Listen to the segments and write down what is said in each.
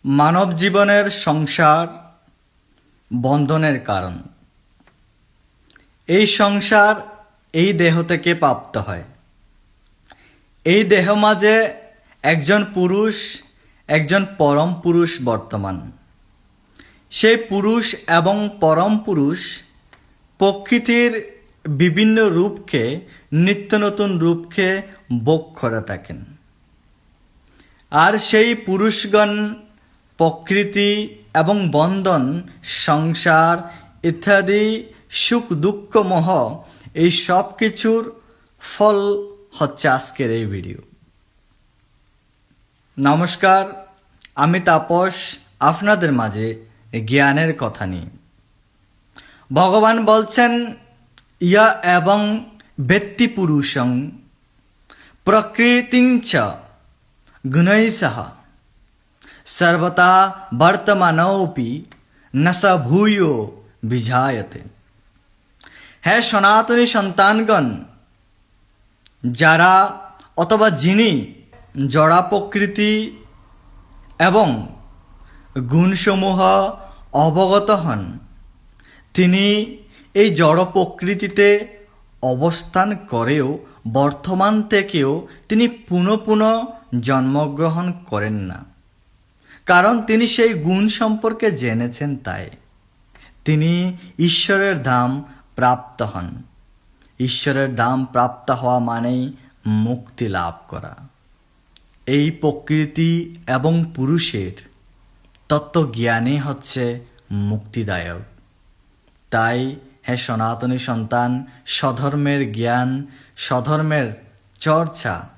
মানব জীবনের সংসার বন্ধনের কারণ। এই সংসার এই দেহ থেকে প্রাপ্ত হয়। এই দেহ মাঝে একজন পুরুষ, একজন পরম পুরুষ বর্তমান। সেই পুরুষ এবং পরম পুরুষ প্রকৃতির বিভিন্ন রূপকে, নিত্য নতুন রূপকে ভোগ করে থাকেন। আর সেই পুরুষগণ প্রকৃতি এবং বন্ধন, সংসার ইত্যাদি সুখ দুঃখ মোহ এই সব কিছুর ফল হচ্ছে আজকের এই ভিডিও। নমস্কার, আমি তাপস, আপনাদের মাঝে জ্ঞানের কথা নিয়ে। ভগবান বলছেন, ইয়া এবং ব্যক্তি পুরুষং প্রকৃতিঞ্চ গুণৈঃসহ সর্বতা বর্তমানোপি ন স ভূয়ো বিজায়তে। হে সনাতনী সন্তানগণ, যারা অথবা যিনি জড়া প্রকৃতি এবং গুণসমূহ অবগত হন, তিনি এই জড় প্রকৃতিতে অবস্থান করেও বর্তমান থেকেও তিনি পুনঃ পুনঃ জন্মগ্রহণ করেন না। কারণ তিনি সেই গুণ সম্পর্কে জেনেছেন, তাই তিনি ঈশ্বরের ধাম প্রাপ্ত হন। ঈশ্বরের ধাম প্রাপ্ত হওয়া মানেই মুক্তি লাভ করা। এই প্রকৃতি এবং পুরুষের তত্ত্বজ্ঞানই হচ্ছে মুক্তিদায়ক। তাই হে সনাতনী সন্তান, স্বধর্মের জ্ঞান, স্বধর্মের চর্চা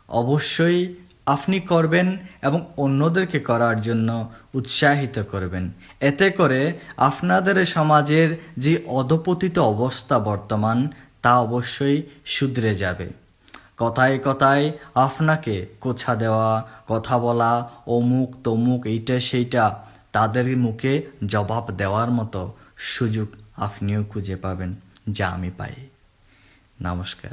অবশ্যই আপনি করবেন এবং অন্যদেরকে করার জন্য উৎসাহিত করবেন। এতে করে আপনাদের সমাজের যে অধপতিত অবস্থা বর্তমান, তা অবশ্যই শুধরে যাবে। কথায় কথায় আপনাকে কোছা দেওয়া, কথা বলা, অমুক তমুক এইটা সেইটা, তাদের মুখে জবাব দেওয়ার মতো সুযোগ আপনিও খুঁজে পাবেন, যা আমি পাই। নমস্কার।